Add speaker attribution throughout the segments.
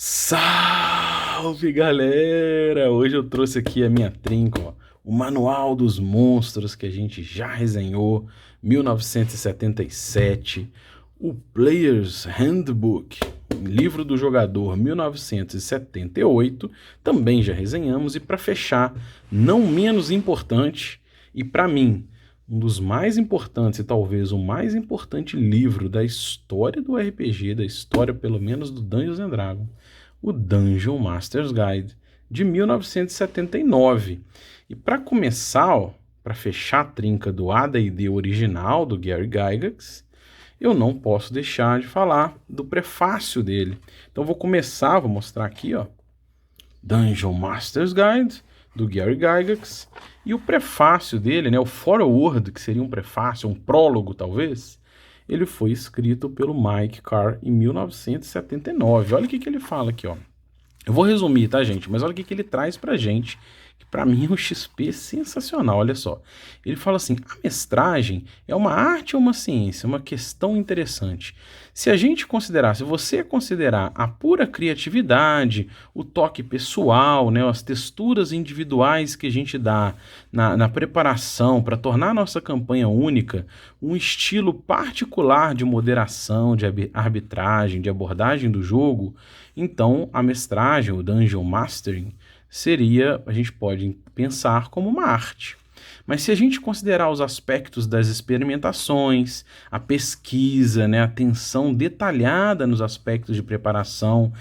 Speaker 1: Salve, galera! Hoje eu trouxe aqui a minha trinca, ó, o Manual dos Monstros que a gente já resenhou, 1977, o Player's Handbook, livro do jogador, 1978, também já resenhamos, e para fechar, não menos importante, e para mim, um dos mais importantes e talvez o mais importante livro da história do RPG, da história pelo menos do Dungeons and Dragons, o Dungeon Master's Guide, de 1979. E para começar, para fechar a trinca do AD&D original do Gary Gygax, eu não posso deixar de falar do prefácio dele. Então vou mostrar aqui, ó, Dungeon Master's Guide, do Gary Gygax, e o prefácio dele, né, o foreword, que seria um prefácio, um prólogo talvez, ele foi escrito pelo Mike Carr em 1979. Olha o que ele fala aqui, ó. Eu vou resumir, tá, gente? Mas olha o que ele traz pra gente, que pra mim é um XP sensacional, olha só. Ele fala assim, a mestragem é uma arte ou uma ciência? Uma questão interessante. Se você considerar a pura criatividade, o toque pessoal, né, as texturas individuais que a gente dá na preparação para tornar a nossa campanha única, um estilo particular de moderação, de arbitragem, de abordagem do jogo, então a mestragem, o Dungeon Mastering, a gente pode pensar como uma arte. Mas se a gente considerar os aspectos das experimentações, a pesquisa, né, a atenção detalhada nos aspectos de preparação,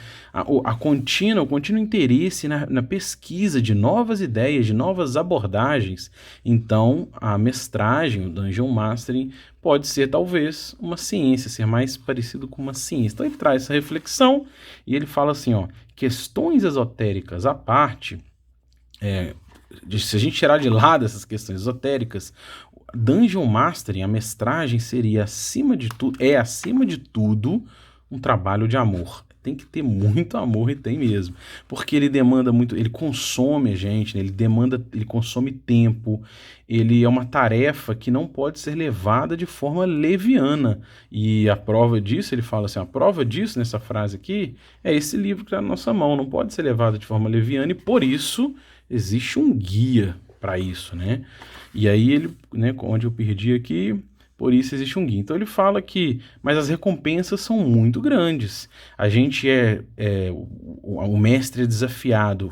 Speaker 1: o contínuo interesse na pesquisa de novas ideias, de novas abordagens, então a mestragem, o Dungeon Mastering, pode ser talvez uma ciência, ser mais parecido com uma ciência. Então ele traz essa reflexão e ele fala assim, ó, questões esotéricas à parte, se a gente tirar de lado essas questões esotéricas, Dungeon Mastering, a mestragem seria acima de tudo um trabalho de amor. Tem que ter muito amor, e tem mesmo, porque ele demanda muito, ele consome a gente, né? Ele consome tempo, ele é uma tarefa que não pode ser levada de forma leviana, e a prova disso, ele fala assim, a prova disso nessa frase aqui, é esse livro que está na nossa mão, não pode ser levado de forma leviana, e por isso existe um guia para isso, né? E aí ele, né, onde eu perdi aqui, por isso existe um guia. Então ele fala que, mas as recompensas são muito grandes. A gente o mestre é desafiado,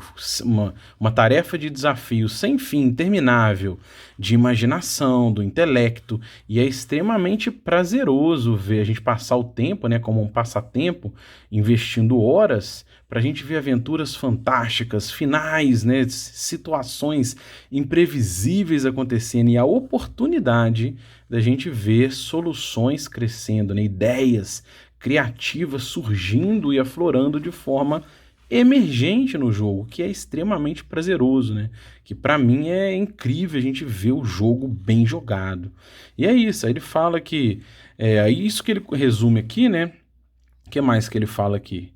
Speaker 1: uma tarefa de desafio sem fim, interminável, de imaginação, do intelecto, e é extremamente prazeroso ver a gente passar o tempo, né, como um passatempo, investindo horas para a gente ver aventuras fantásticas, finais, né, situações imprevisíveis acontecendo e a oportunidade da gente ver soluções crescendo, né, ideias criativas surgindo e aflorando de forma emergente no jogo, que é extremamente prazeroso, né? Que para mim é incrível a gente ver o jogo bem jogado. E é isso, aí ele fala que é isso que ele resume aqui, né? O que mais que ele fala aqui?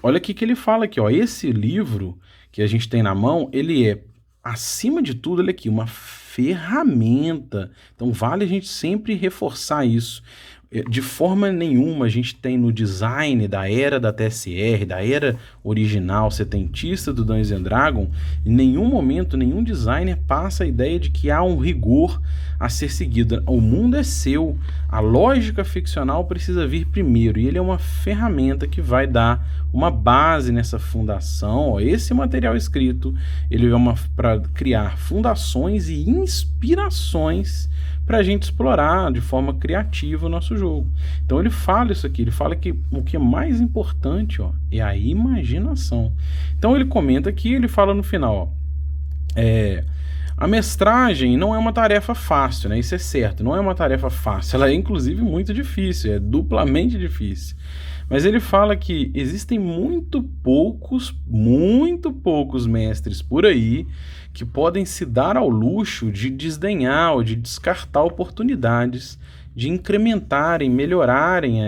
Speaker 1: Olha aqui que ele fala aqui, ó, esse livro que a gente tem na mão, ele é, acima de tudo, ele aqui, uma ferramenta. Então vale a gente sempre reforçar isso. De forma nenhuma a gente tem no design da era da TSR, da era original setentista do Dungeons and Dragons, em nenhum momento, nenhum designer passa a ideia de que há um rigor a ser seguido. O mundo é seu, a lógica ficcional precisa vir primeiro, e ele é uma ferramenta que vai dar uma base nessa fundação. Ó, esse material escrito, ele é para criar fundações e inspirações para a gente explorar de forma criativa o nosso jogo. Então ele fala isso aqui, ele fala que o que é mais importante, ó, é a imaginação. Então ele comenta aqui, ele fala no final, ó, a mestragem não é uma tarefa fácil, né? Isso é certo, não é uma tarefa fácil, ela é inclusive muito difícil, é duplamente difícil. Mas ele fala que existem muito poucos mestres por aí que podem se dar ao luxo de desdenhar ou de descartar oportunidades de incrementarem, melhorarem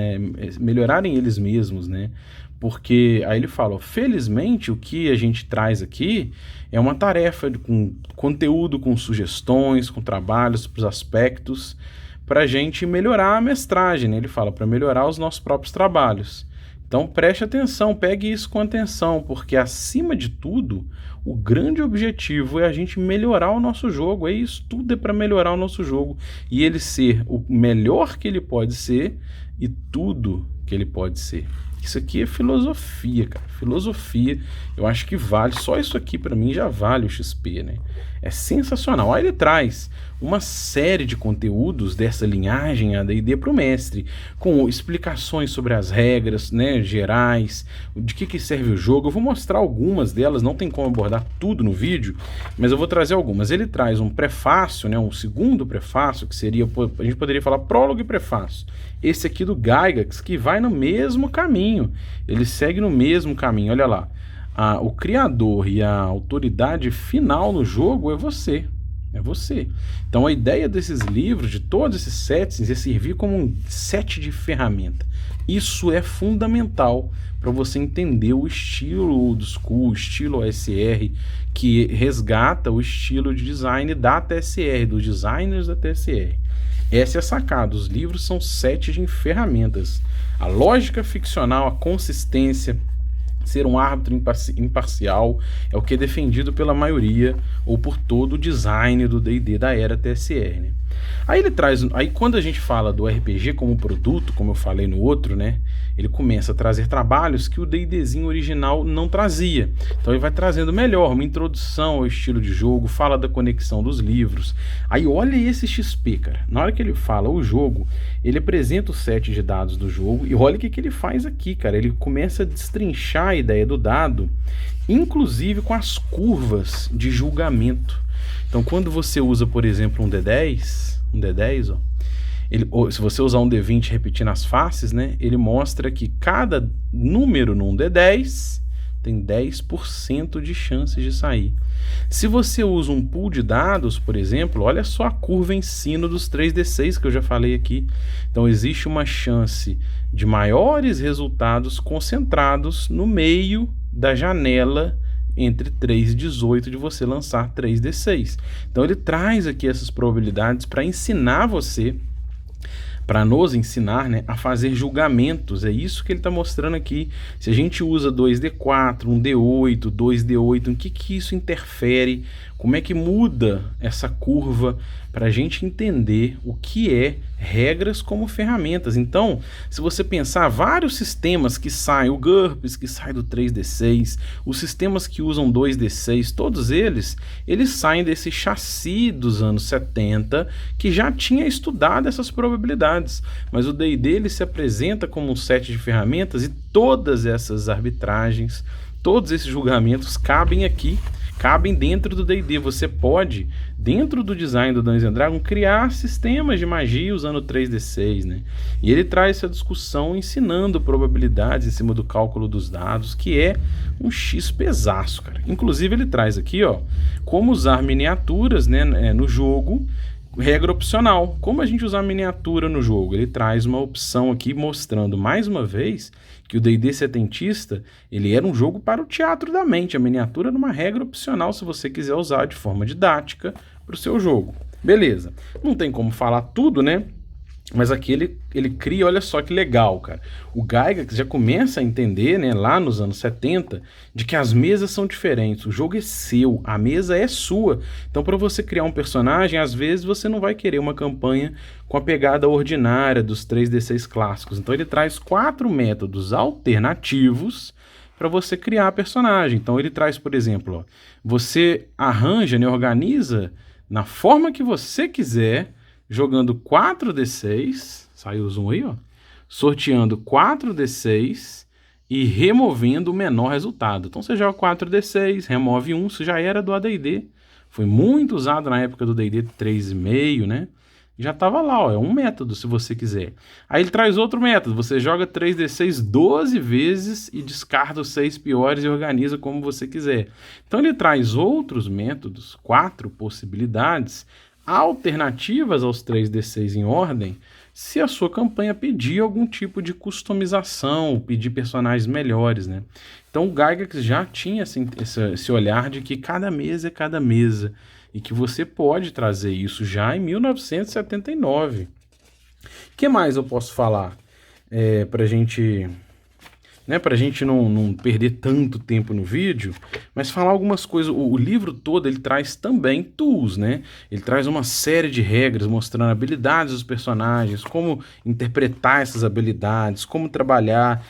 Speaker 1: eles mesmos, né? Porque aí ele fala, ó, felizmente o que a gente traz aqui é uma tarefa com conteúdo, com sugestões, com trabalhos para os aspectos, para a gente melhorar a mestragem, né? Ele fala, para melhorar os nossos próprios trabalhos. Então preste atenção, pegue isso com atenção, porque acima de tudo, o grande objetivo é a gente melhorar o nosso jogo. É isso, tudo é para melhorar o nosso jogo e ele ser o melhor que ele pode ser e tudo que ele pode ser. Isso aqui é filosofia, cara. Filosofia, eu acho que vale. Só isso aqui para mim já vale o XP, né? É sensacional. Aí ele traz uma série de conteúdos dessa linhagem AD&D para o mestre, com explicações sobre as regras, né, gerais, de que serve o jogo. Eu vou mostrar algumas delas, não tem como abordar tudo no vídeo, mas eu vou trazer algumas. Ele traz um prefácio, né, um segundo prefácio, que seria, a gente poderia falar prólogo e prefácio. Esse aqui do Gygax, que vai no mesmo caminho, ele segue no mesmo caminho, olha lá. O criador e a autoridade final no jogo é você. É você. Então a ideia desses livros, de todos esses sets, é servir como um set de ferramenta. Isso é fundamental para você entender o estilo old school, o estilo OSR, que resgata o estilo de design da TSR, dos designers da TSR. Essa é a sacada. Os livros são sets de ferramentas. A lógica ficcional, a consistência, ser um árbitro imparcial é o que é defendido pela maioria ou por todo o design do D&D da era TSR, né? Aí ele traz, aí quando a gente fala do RPG como produto, como eu falei no outro, né, ele começa a trazer trabalhos que o D&Dzinho original não trazia. Então ele vai trazendo melhor, uma introdução ao estilo de jogo, fala da conexão dos livros. Aí olha esse XP, cara. Na hora que ele fala o jogo, ele apresenta o set de dados do jogo e olha o que ele faz aqui, cara. Ele começa a destrinchar a ideia do dado, inclusive com as curvas de julgamento. Então quando você usa, por exemplo, um D10, ó, se você usar um D20 repetindo as faces, né, ele mostra que cada número num D10 tem 10% de chances de sair. Se você usa um pool de dados, por exemplo, olha só a curva em sino dos 3D6 que eu já falei aqui. Então existe uma chance de maiores resultados concentrados no meio da janela entre 3 e 18 de você lançar 3D6. Então ele traz aqui essas probabilidades para ensinar você, para nos ensinar, né, a fazer julgamentos. É isso que ele está mostrando aqui. Se a gente usa 2D4, 1D8, 2D8, em que isso interfere? Como é que muda essa curva para a gente entender o que é regras como ferramentas? Então, se você pensar, vários sistemas que saem, o GURPS que sai do 3D6, os sistemas que usam 2D6, todos eles saem desse chassi dos anos 70 que já tinha estudado essas probabilidades. Mas o D&D ele se apresenta como um set de ferramentas e todas essas arbitragens, todos esses julgamentos cabem aqui, cabem dentro do D&D. Você pode, dentro do design do Dungeons & Dragons, criar sistemas de magia usando 3D6, né? E ele traz essa discussão ensinando probabilidades em cima do cálculo dos dados, que é um X pesaço, cara. Inclusive ele traz aqui, ó, como usar miniaturas, né, no jogo. Regra opcional. Como a gente usar miniatura no jogo? Ele traz uma opção aqui mostrando mais uma vez que o D&D setentista ele era um jogo para o teatro da mente. A miniatura era uma regra opcional se você quiser usar de forma didática para o seu jogo. Beleza. Não tem como falar tudo, né? Mas aqui ele cria, olha só que legal, cara. O Gygax já começa a entender, né, lá nos anos 70, de que as mesas são diferentes. O jogo é seu, a mesa é sua. Então, para você criar um personagem, às vezes você não vai querer uma campanha com a pegada ordinária dos 3D6 clássicos. Então, ele traz 4 métodos alternativos para você criar personagem. Então, ele traz, por exemplo, ó, você arranja, né, organiza na forma que você quiser, jogando 4D6, saiu o zoom aí, ó, sorteando 4D6 e removendo o menor resultado. Então você joga 4D6, remove 1, isso já era do AD&D, foi muito usado na época do D&D 3.5, né? Já estava lá, ó, é um método se você quiser. Aí ele traz outro método, você joga 3D6 12 vezes e descarta os 6 piores e organiza como você quiser. Então ele traz outros métodos, 4 possibilidades, alternativas aos 3D6 em ordem, se a sua campanha pedir algum tipo de customização, pedir personagens melhores, né? Então o Gygax já tinha esse olhar de que cada mesa é cada mesa, e que você pode trazer isso já em 1979. O que mais eu posso falar para a gente né, para a gente não perder tanto tempo no vídeo, mas falar algumas coisas. O livro todo ele traz também tools, né? Ele traz uma série de regras mostrando habilidades dos personagens, como interpretar essas habilidades, como trabalhar,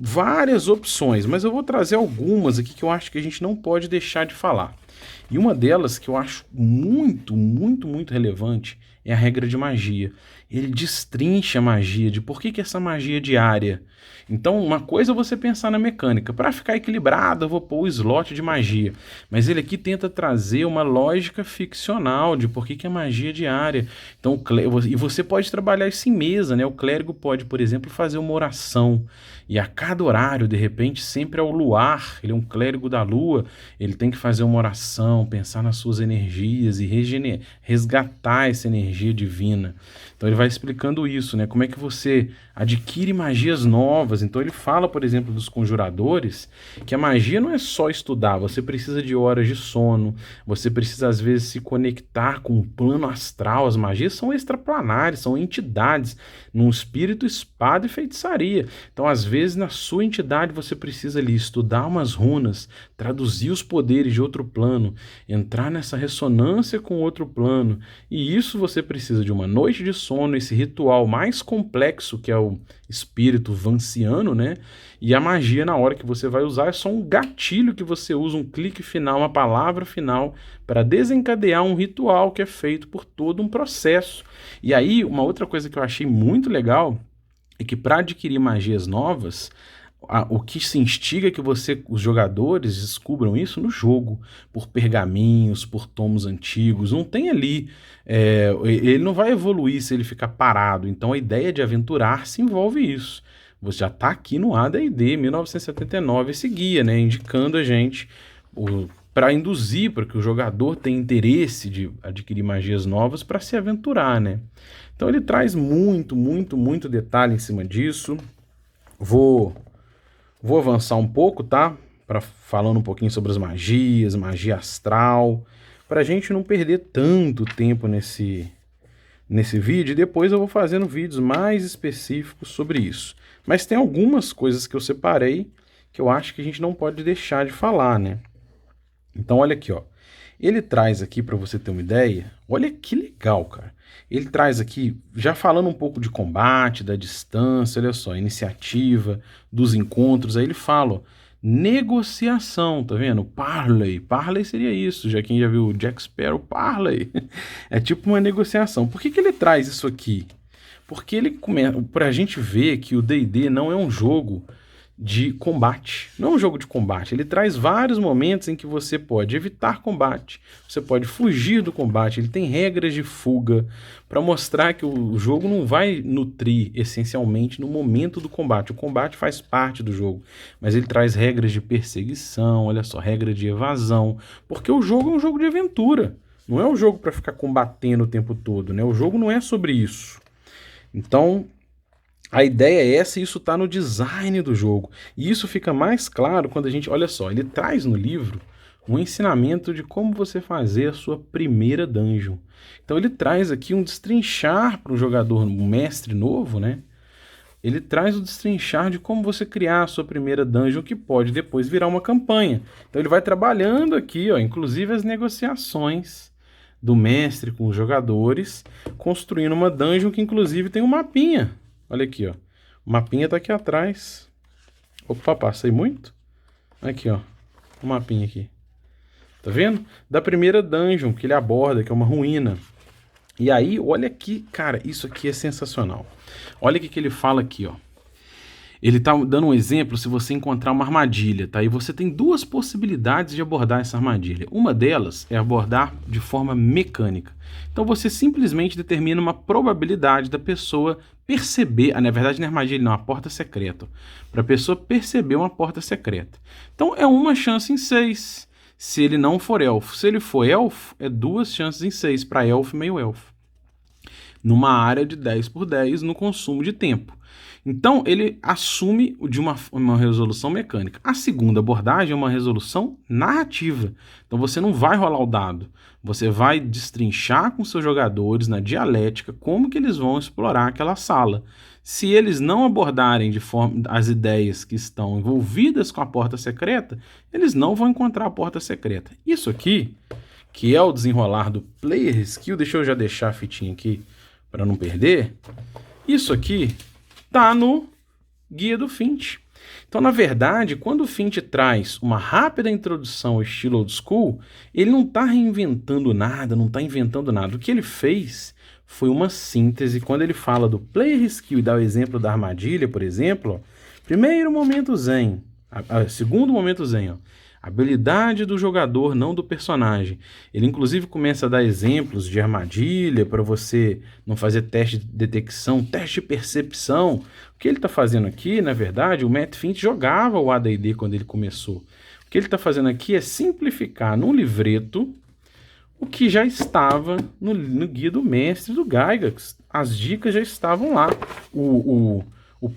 Speaker 1: várias opções, mas eu vou trazer algumas aqui que eu acho que a gente não pode deixar de falar. E uma delas que eu acho muito, muito, muito relevante é a regra de magia. Ele destrincha a magia, de por que essa magia é diária. Então, uma coisa é você pensar na mecânica. Para ficar equilibrado, eu vou pôr o slot de magia. Mas ele aqui tenta trazer uma lógica ficcional de por que a magia é diária. Então, e você pode trabalhar isso em mesa, né? O clérigo pode, por exemplo, fazer uma oração. E a cada horário, de repente, sempre ao luar, ele é um clérigo da lua, ele tem que fazer uma oração, pensar nas suas energias e resgatar essa energia divina. Então ele vai explicando isso, né? Como é que você adquire magias novas. Então ele fala, por exemplo, dos conjuradores, que a magia não é só estudar, você precisa de horas de sono, você precisa às vezes se conectar com o plano astral. As magias são extraplanares, são entidades, num espírito, espada e feitiçaria. Então às vezes na sua entidade você precisa ali estudar umas runas, traduzir os poderes de outro plano, entrar nessa ressonância com outro plano, e isso você precisa de uma noite de sono, esse ritual mais complexo que é o espírito vanciano, né? E a magia, na hora que você vai usar, é só um gatilho que você usa, um clique final, uma palavra final, para desencadear um ritual que é feito por todo um processo. E aí, uma outra coisa que eu achei muito legal é que para adquirir magias novas, o que se instiga é que os jogadores descubram isso no jogo, por pergaminhos, por tomos antigos. Não tem ali, ele não vai evoluir se ele ficar parado. Então a ideia de aventurar se envolve isso. Você já está aqui no AD&D 1979, esse guia, né, indicando a gente para induzir, para que o jogador tenha interesse de adquirir magias novas para se aventurar, né? Então ele traz muito, muito, muito detalhe em cima disso. Vou avançar um pouco, tá? Falando um pouquinho sobre as magias, magia astral, para a gente não perder tanto tempo nesse vídeo. E depois eu vou fazendo vídeos mais específicos sobre isso. Mas tem algumas coisas que eu separei que eu acho que a gente não pode deixar de falar, né? Então olha aqui, ó. Ele traz aqui, para você ter uma ideia, olha que legal, cara. Ele traz aqui, já falando um pouco de combate, da distância, olha só, iniciativa, dos encontros, aí ele fala, ó, negociação, tá vendo? Parley seria isso, já quem já viu o Jack Sparrow, parley. É tipo uma negociação. Por que ele traz isso aqui? Porque ele começa, pra gente ver que o D&D não é um jogo de combate, não é um jogo de combate. Ele traz vários momentos em que você pode evitar combate, você pode fugir do combate. Ele tem regras de fuga para mostrar que o jogo não vai nutrir essencialmente no momento do combate. O combate faz parte do jogo, mas ele traz regras de perseguição, olha só, regra de evasão, porque o jogo é um jogo de aventura, não é um jogo para ficar combatendo o tempo todo, né? O jogo não é sobre isso. Então a ideia é essa, e isso está no design do jogo. E isso fica mais claro quando a gente... Olha só, ele traz no livro um ensinamento de como você fazer a sua primeira dungeon. Então ele traz aqui um destrinchar para o jogador, um mestre novo, né? Ele traz o destrinchar de como você criar a sua primeira dungeon, que pode depois virar uma campanha. Então ele vai trabalhando aqui, ó, inclusive as negociações do mestre com os jogadores, construindo uma dungeon que inclusive tem um mapinha. Olha aqui, ó. O mapinha tá aqui atrás. Opa, passei muito? Aqui, ó. O mapinha aqui. Tá vendo? Da primeira dungeon que ele aborda, que é uma ruína. E aí, olha aqui, cara, isso aqui é sensacional. Olha o que ele fala aqui, ó. Ele tá dando um exemplo se você encontrar uma armadilha, tá? E você tem duas possibilidades de abordar essa armadilha. Uma delas é abordar de forma mecânica. Então você simplesmente determina uma probabilidade da pessoa perceber, na verdade não é armadilha não, a porta secreta. Para a pessoa perceber uma porta secreta. Então é uma chance em 6, se ele não for elfo. Se ele for elfo, é 2 chances em 6, para elfo e meio elfo. Numa área de 10 por 10 no consumo de tempo. Então, ele assume de uma resolução mecânica. A segunda abordagem é uma resolução narrativa. Então, você não vai rolar o dado. Você vai destrinchar com seus jogadores na dialética como que eles vão explorar aquela sala. se eles não abordarem de forma as ideias que estão envolvidas com a porta secreta, eles não vão encontrar a porta secreta. Isso aqui, que é o desenrolar do Player Skill, deixa eu já deixar a fitinha aqui para não perder. Isso aqui tá no Guia do Finch. Então, na verdade, quando o Finch traz uma rápida introdução ao estilo old school, ele não está reinventando nada, não está inventando nada. O que ele fez foi uma síntese. Quando ele fala do player skill e dá o exemplo da armadilha, por exemplo, ó, primeiro momento zen, segundo momento zen, ó, habilidade do jogador, não do personagem. Ele inclusive começa a dar exemplos de armadilha para você não fazer teste de detecção, teste de percepção. O que ele está fazendo aqui, na verdade, o Matt Finch jogava o AD&D quando ele começou. O que ele está fazendo aqui é simplificar num livreto o que já estava no guia do mestre do Gygax. As dicas já estavam lá. O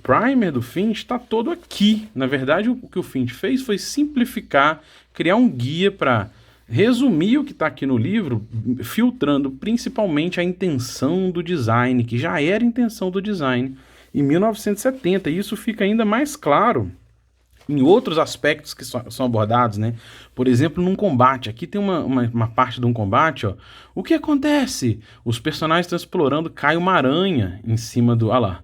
Speaker 1: primer do Finch está todo aqui. Na verdade, o que o Finch fez foi simplificar, criar um guia para resumir o que está aqui no livro, filtrando principalmente a intenção do design, que já era a intenção do design em 1970. E isso fica ainda mais claro em outros aspectos que são abordados, né? Por exemplo, num combate. Aqui tem uma parte de um combate, ó. O que acontece? Os personagens estão explorando, cai uma aranha em cima do... Olha lá.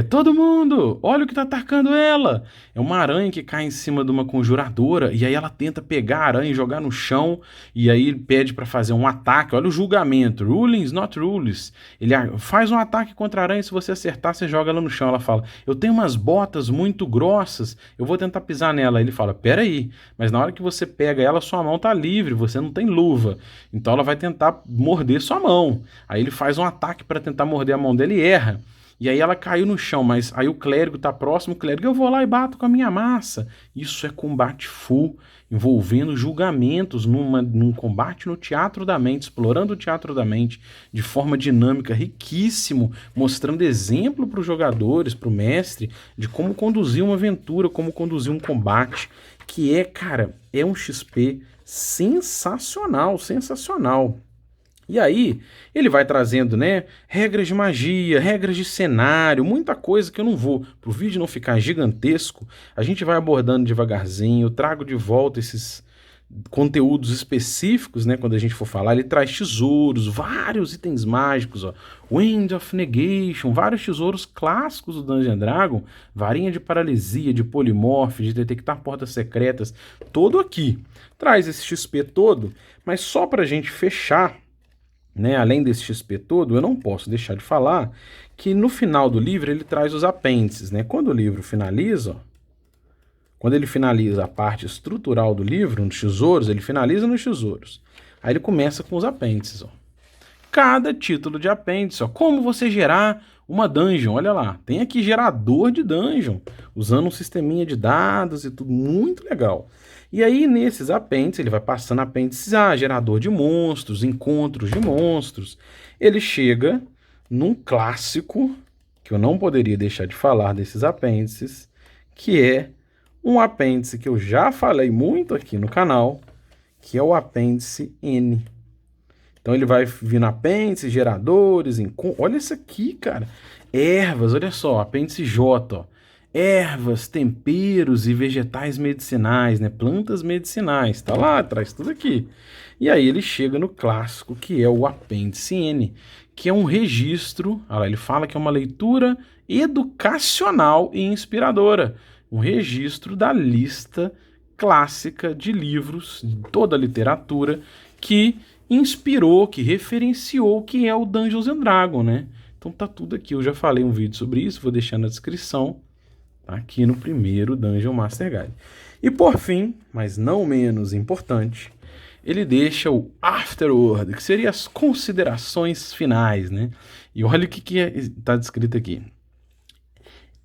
Speaker 1: Todo mundo, olha o que tá atacando ela. É uma aranha que cai em cima de uma conjuradora e aí ela tenta pegar a aranha e jogar no chão e aí ele pede para fazer um ataque. Olha o julgamento, rulings not rules. Ele faz um ataque contra a aranha, se você acertar você joga ela no chão. Ela fala, eu tenho umas botas muito grossas, eu vou tentar pisar nela. Ele fala, peraí, mas na hora que você pega ela, sua mão tá livre, você não tem luva, então ela vai tentar morder sua mão. Aí ele faz um ataque para tentar morder a mão dele e erra. E aí ela caiu no chão, mas aí o clérigo tá próximo, o clérigo, eu vou lá e bato com a minha massa. Isso é combate full, envolvendo julgamentos num combate no teatro da mente, explorando o teatro da mente de forma dinâmica, riquíssimo, mostrando exemplo para os jogadores, para o mestre, de como conduzir uma aventura, como conduzir um combate, que é, cara, é um XP sensacional, sensacional. E aí, ele vai trazendo, né, regras de magia, regras de cenário, muita coisa que eu não vou, para o vídeo não ficar gigantesco, a gente vai abordando devagarzinho, eu trago de volta esses conteúdos específicos, né, quando a gente for falar. Ele traz tesouros, vários itens mágicos, ó, Wind of Negation, vários tesouros clássicos do Dungeons & Dragons, varinha de paralisia, de polimorfe, de detectar portas secretas, todo aqui. Traz esse XP todo, mas só para a gente fechar, né, além desse XP todo, eu não posso deixar de falar que no final do livro ele traz os apêndices, né? Quando o livro finaliza, ó, quando ele finaliza a parte estrutural do livro, nos tesouros, ele finaliza nos tesouros. Aí ele começa com os apêndices, ó. Cada título de apêndice, ó, como você gerar uma dungeon, olha lá, tem aqui gerador de dungeon, usando um sisteminha de dados e tudo, muito legal. E aí, nesses apêndices, ele vai passando apêndices gerador de monstros, encontros de monstros. Ele chega num clássico, que eu não poderia deixar de falar desses apêndices, que é um apêndice que eu já falei muito aqui no canal, que é o apêndice N. Então ele vai vir no apêndice, geradores, olha isso aqui, cara. Ervas, olha só, apêndice J, ó. Ervas, temperos e vegetais medicinais, né? Plantas medicinais, tá lá, traz tudo aqui. E aí ele chega no clássico, que é o apêndice N, que é um registro, olha lá, ele fala que é uma leitura educacional e inspiradora, um registro da lista clássica de livros, de toda a literatura, que inspirou, que referenciou o que é o Dungeons & Dragons, né? Então tá tudo aqui, eu já falei um vídeo sobre isso, vou deixar na descrição, aqui no primeiro Dungeon Master Guide. E por fim, mas não menos importante, ele deixa o Afterword, que seria as considerações finais, né? E olha o que está descrito aqui.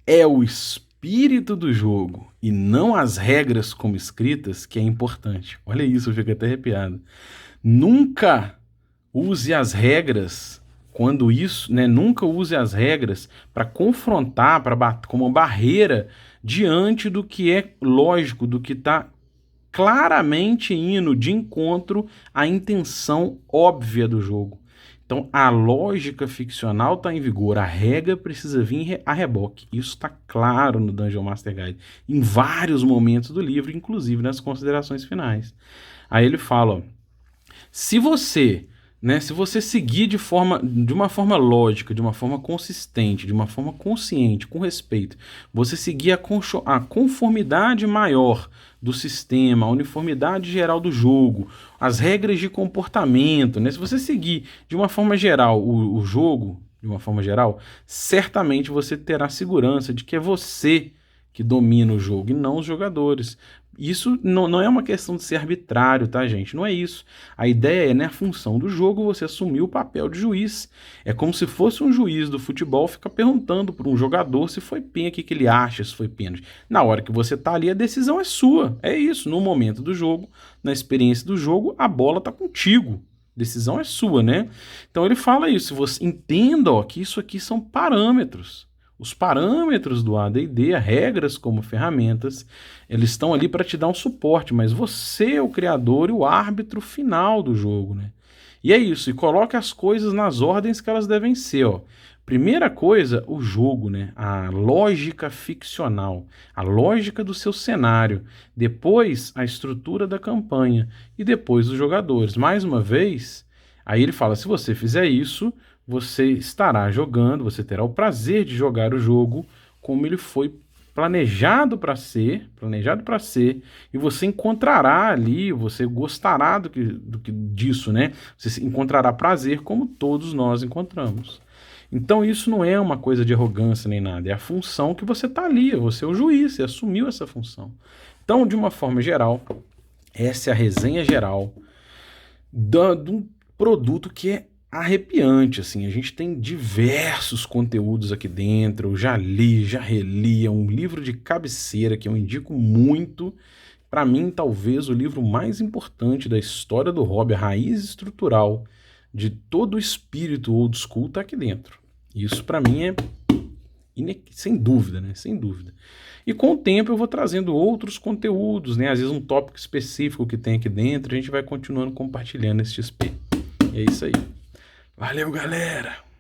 Speaker 1: É o espírito do jogo e não as regras como escritas que é importante. Olha isso, eu fico até arrepiado. Nunca use as regras quando isso, né? Nunca use as regras para confrontar, como uma barreira diante do que é lógico, do que está claramente indo de encontro à intenção óbvia do jogo. Então, a lógica ficcional está em vigor, a regra precisa vir a reboque. Isso está claro no Dungeon Master Guide, em vários momentos do livro, inclusive nas considerações finais. Aí ele fala, ó, se você seguir de uma forma lógica, de uma forma consistente, de uma forma consciente, com respeito, você seguir a conformidade maior do sistema, a uniformidade geral do jogo, as regras de comportamento, né? Se você seguir de uma forma geral o jogo, de uma forma geral, certamente você terá segurança de que é você que domina o jogo e não os jogadores. Isso não é uma questão de ser arbitrário, tá, gente? Não é isso. A ideia é, né, a função do jogo, você assumir o papel de juiz. É como se fosse um juiz do futebol ficar perguntando para um jogador se foi pênalti, o que ele acha, se foi pênalti. Na hora que você tá ali, a decisão é sua. É isso. No momento do jogo, na experiência do jogo, a bola tá contigo. A decisão é sua, né? Então ele fala isso. Você entenda, ó, que isso aqui são parâmetros. Os parâmetros do AD&D, as regras como ferramentas, eles estão ali para te dar um suporte, mas você é o criador e o árbitro final do jogo, né? E é isso, e coloque as coisas nas ordens que elas devem ser, ó. Primeira coisa, o jogo, né? A lógica ficcional, a lógica do seu cenário. Depois, a estrutura da campanha. E depois, os jogadores. Mais uma vez, aí ele fala, se você fizer isso, você estará jogando, você terá o prazer de jogar o jogo como ele foi planejado para ser, e você encontrará ali, você gostará disso, né? Você encontrará prazer como todos nós encontramos. Então isso não é uma coisa de arrogância nem nada, é a função que você está ali, você é o juiz, você assumiu essa função. Então, de uma forma geral, essa é a resenha geral de um produto que é arrepiante, assim, a gente tem diversos conteúdos aqui dentro, eu já li, já reli, é um livro de cabeceira que eu indico muito, para mim talvez o livro mais importante da história do hobby, a raiz estrutural de todo o espírito old school tá aqui dentro, isso para mim é sem dúvida, né, sem dúvida. E com o tempo eu vou trazendo outros conteúdos, né, às vezes um tópico específico que tem aqui dentro, a gente vai continuando compartilhando esse XP, e é isso aí. Valeu, galera!